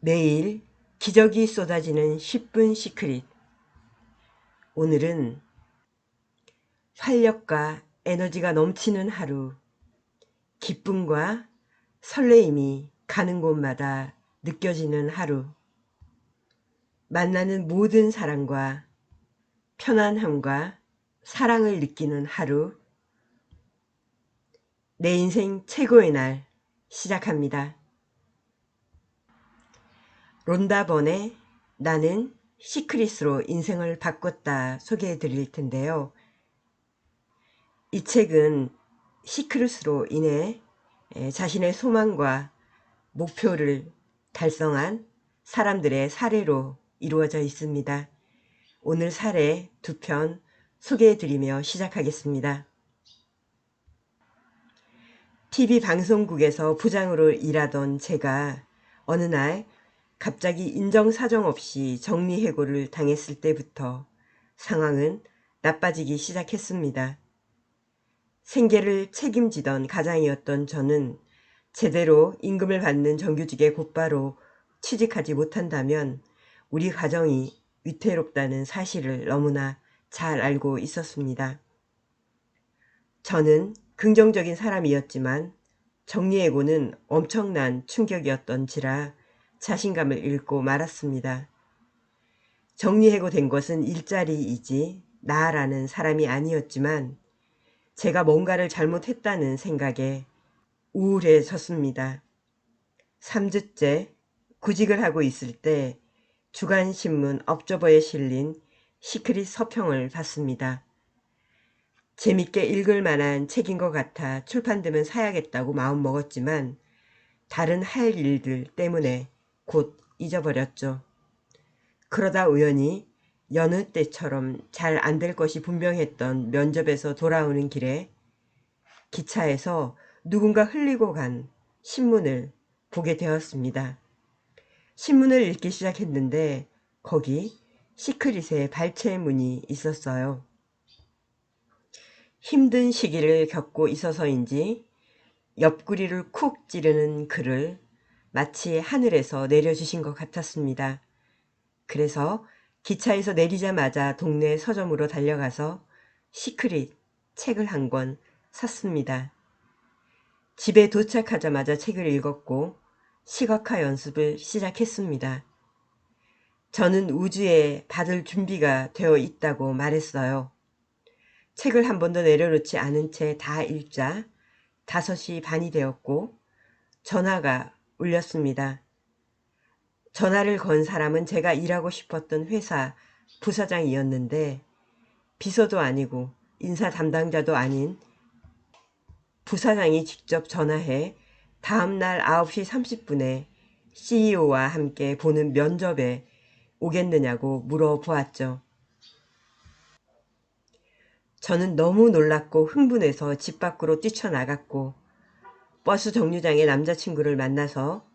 매일 기적이 쏟아지는 10분 시크릿. 오늘은 활력과 에너지가 넘치는 하루, 기쁨과 설레임이 가는 곳마다 느껴지는 하루, 만나는 모든 사람과 편안함과 사랑을 느끼는 하루, 내 인생 최고의 날 시작합니다. 론다 번의 나는 시크릿으로 인생을 바꿨다 소개해 드릴 텐데요. 이 책은 시크릿으로 인해 자신의 소망과 목표를 달성한 사람들의 사례로 이루어져 있습니다. 오늘 사례 2편 소개해 드리며 시작하겠습니다. TV 방송국에서 부장으로 일하던 제가 어느 날 갑자기 인정사정 없이 정리해고를 당했을 때부터 상황은 나빠지기 시작했습니다. 생계를 책임지던 가장이었던 저는 제대로 임금을 받는 정규직에 곧바로 취직하지 못한다면 우리 가정이 위태롭다는 사실을 너무나 잘 알고 있었습니다. 저는 긍정적인 사람이었지만 정리해고는 엄청난 충격이었던지라 자신감을 잃고 말았습니다. 정리해고된 것은 일자리이지 나라는 사람이 아니었지만 제가 뭔가를 잘못했다는 생각에 우울해졌습니다. 3주째 구직을 하고 있을 때 주간신문 업저버에 실린 시크릿 서평을 봤습니다. 재밌게 읽을 만한 책인 것 같아 출판되면 사야겠다고 마음먹었지만 다른 할 일들 때문에 곧 잊어버렸죠. 그러다 우연히 여느 때처럼 잘 안 될 것이 분명했던 면접에서 돌아오는 길에 기차에서 누군가 흘리고 간 신문을 보게 되었습니다. 신문을 읽기 시작했는데 거기 시크릿의 발췌문이 있었어요. 힘든 시기를 겪고 있어서인지 옆구리를 쿡 찌르는 글을 마치 하늘에서 내려주신 것 같았습니다. 그래서 기차에서 내리자마자 동네 서점으로 달려가서 시크릿 책을 한 권 샀습니다. 집에 도착하자마자 책을 읽었고 시각화 연습을 시작했습니다. 저는 우주에 받을 준비가 되어 있다고 말했어요. 책을 한 번도 내려놓지 않은 채 다 읽자 5시 반이 되었고 전화가 울렸습니다. 전화를 건 사람은 제가 일하고 싶었던 회사 부사장이었는데 비서도 아니고 인사 담당자도 아닌 부사장이 직접 전화해 다음날 9시 30분에 CEO와 함께 보는 면접에 오겠느냐고 물어보았죠. 저는 너무 놀랐고 흥분해서 집 밖으로 뛰쳐나갔고 버스 정류장에 남자친구를 만나서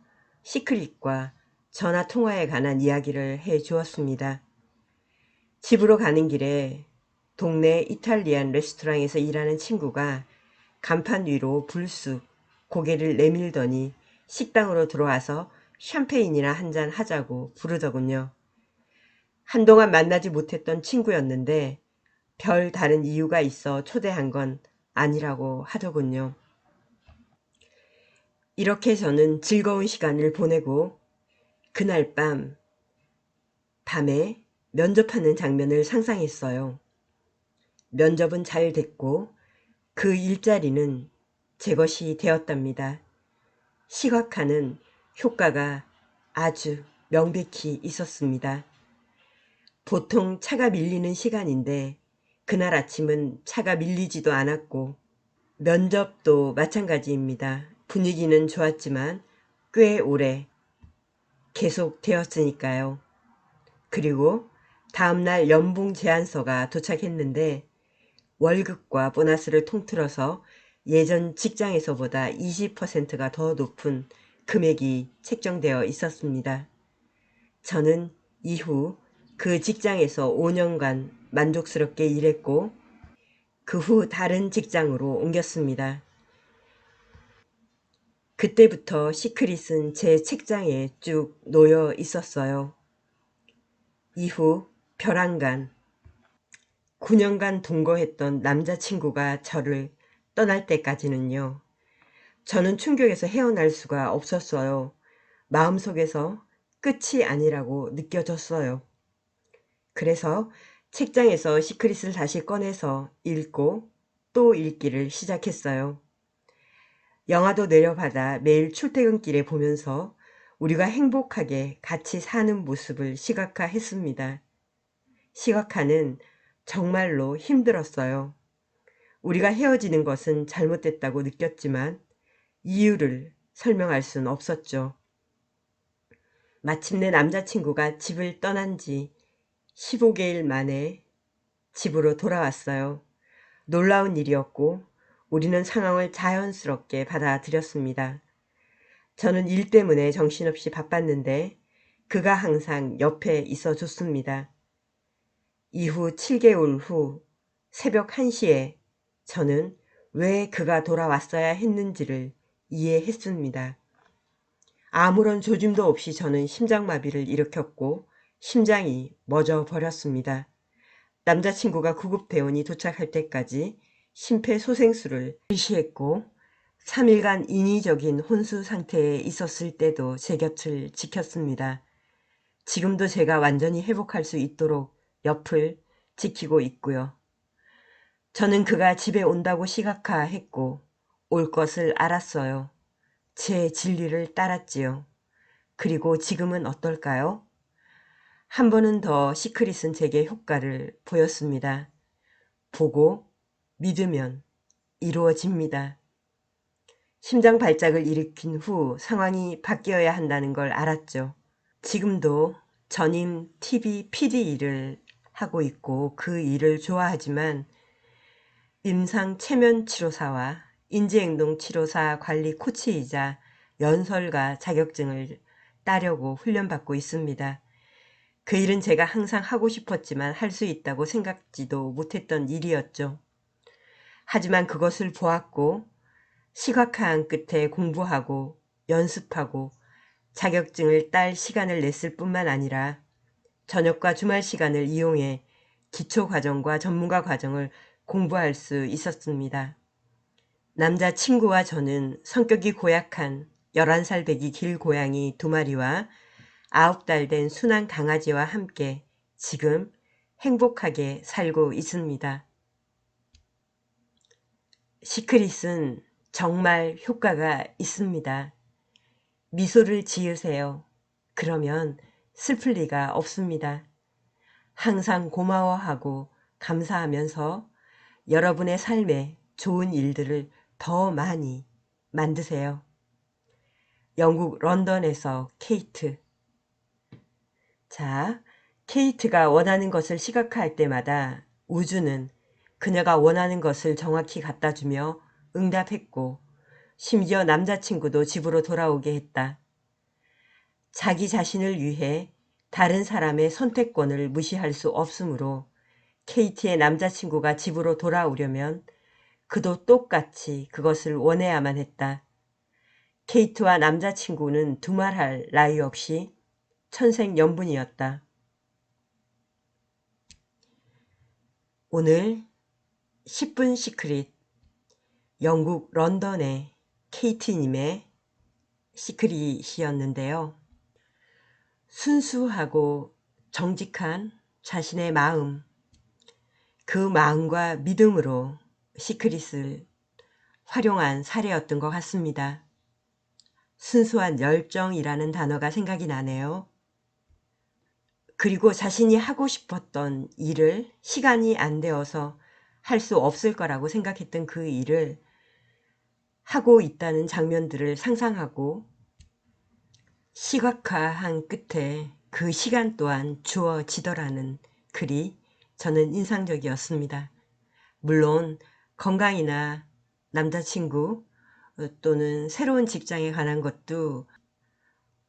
시크릿과 전화통화에 관한 이야기를 해 주었습니다. 집으로 가는 길에 동네 이탈리안 레스토랑에서 일하는 친구가 간판 위로 불쑥 고개를 내밀더니 식당으로 들어와서 샴페인이나 한잔 하자고 부르더군요. 한동안 만나지 못했던 친구였는데 별 다른 이유가 있어 초대한 건 아니라고 하더군요. 이렇게 저는 즐거운 시간을 보내고 그날 밤에 면접하는 장면을 상상했어요. 면접은 잘 됐고 그 일자리는 제 것이 되었답니다. 시각화는 효과가 아주 명백히 있었습니다. 보통 차가 밀리는 시간인데 그날 아침은 차가 밀리지도 않았고 면접도 마찬가지입니다. 분위기는 좋았지만 꽤 오래 계속 되었으니까요. 그리고 다음날 연봉 제안서가 도착했는데 월급과 보너스를 통틀어서 예전 직장에서보다 20%가 더 높은 금액이 책정되어 있었습니다. 저는 이후 그 직장에서 5년간 만족스럽게 일했고 그 후 다른 직장으로 옮겼습니다. 그때부터 시크릿은 제 책장에 쭉 놓여 있었어요. 이후 벼랑간 9년간 동거했던 남자친구가 저를 떠날 때까지는요. 저는 충격에서 헤어날 수가 없었어요. 마음속에서 끝이 아니라고 느껴졌어요. 그래서 책장에서 시크릿을 다시 꺼내서 읽고 또 읽기를 시작했어요. 영화도 내려받아 매일 출퇴근길에 보면서 우리가 행복하게 같이 사는 모습을 시각화했습니다. 시각화는 정말로 힘들었어요. 우리가 헤어지는 것은 잘못됐다고 느꼈지만 이유를 설명할 순 없었죠. 마침내 남자친구가 집을 떠난 지 15개일 만에 집으로 돌아왔어요. 놀라운 일이었고 우리는 상황을 자연스럽게 받아들였습니다. 저는 일 때문에 정신없이 바빴는데 그가 항상 옆에 있어 줬습니다. 이후 7개월 후 새벽 1시에 저는 왜 그가 돌아왔어야 했는지를 이해했습니다. 아무런 조짐도 없이 저는 심장마비를 일으켰고 심장이 멎어 버렸습니다. 남자친구가 구급대원이 도착할 때까지 심폐소생술을 실시했고 3일간 인위적인 혼수 상태에 있었을 때도 제 곁을 지켰습니다. 지금도 제가 완전히 회복할 수 있도록 옆을 지키고 있고요. 저는 그가 집에 온다고 시각화했고 올 것을 알았어요. 제 진리를 따랐지요. 그리고 지금은 어떨까요? 한 번은 더 시크릿은 제게 효과를 보였습니다. 보고 믿으면 이루어집니다. 심장 발작을 일으킨 후 상황이 바뀌어야 한다는 걸 알았죠. 지금도 전임 TV PD 일을 하고 있고 그 일을 좋아하지만 임상 체면 치료사와 인지행동 치료사 관리 코치이자 연설가 자격증을 따려고 훈련받고 있습니다. 그 일은 제가 항상 하고 싶었지만 할 수 있다고 생각지도 못했던 일이었죠. 하지만 그것을 보았고 시각화한 끝에 공부하고 연습하고 자격증을 딸 시간을 냈을 뿐만 아니라 저녁과 주말 시간을 이용해 기초과정과 전문가 과정을 공부할 수 있었습니다. 남자친구와 저는 성격이 고약한 11살 배기 길고양이 2마리와 9달 된 순한 강아지와 함께 지금 행복하게 살고 있습니다. 시크릿은 정말 효과가 있습니다. 미소를 지으세요. 그러면 슬플 리가 없습니다. 항상 고마워하고 감사하면서 여러분의 삶에 좋은 일들을 더 많이 만드세요. 영국 런던에서 케이트. 자, 케이트가 원하는 것을 시각화할 때마다 우주는 그녀가 원하는 것을 정확히 갖다주며 응답했고 심지어 남자친구도 집으로 돌아오게 했다. 자기 자신을 위해 다른 사람의 선택권을 무시할 수 없으므로 케이트의 남자친구가 집으로 돌아오려면 그도 똑같이 그것을 원해야만 했다. 케이트와 남자친구는 두말할 나위 없이 천생연분이었다. 오늘 10분 시크릿, 영국 런던의 케이트님의 시크릿이었는데요. 순수하고 정직한 자신의 마음, 그 마음과 믿음으로 시크릿을 활용한 사례였던 것 같습니다. 순수한 열정이라는 단어가 생각이 나네요. 그리고 자신이 하고 싶었던 일을 시간이 안 되어서 할 수 없을 거라고 생각했던 그 일을 하고 있다는 장면들을 상상하고 시각화한 끝에 그 시간 또한 주어지더라는 글이 저는 인상적이었습니다. 물론 건강이나 남자친구 또는 새로운 직장에 관한 것도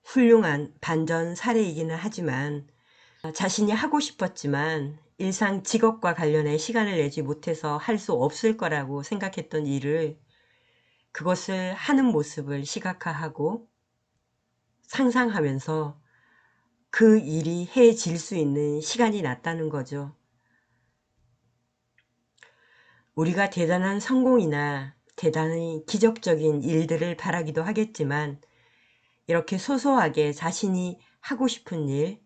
훌륭한 반전 사례이기는 하지만 자신이 하고 싶었지만 일상 직업과 관련해 시간을 내지 못해서 할 수 없을 거라고 생각했던 일을 그것을 하는 모습을 시각화하고 상상하면서 그 일이 해질 수 있는 시간이 났다는 거죠. 우리가 대단한 성공이나 대단히 기적적인 일들을 바라기도 하겠지만 이렇게 소소하게 자신이 하고 싶은 일,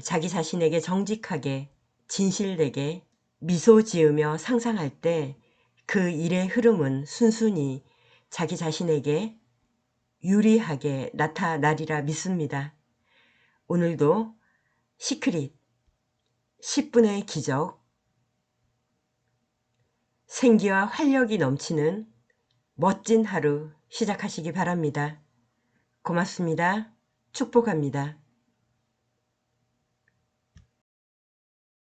자기 자신에게 정직하게 진실되게 미소 지으며 상상할 때 그 일의 흐름은 순순히 자기 자신에게 유리하게 나타나리라 믿습니다. 오늘도 시크릿 10분의 기적, 생기와 활력이 넘치는 멋진 하루 시작하시기 바랍니다. 고맙습니다. 축복합니다.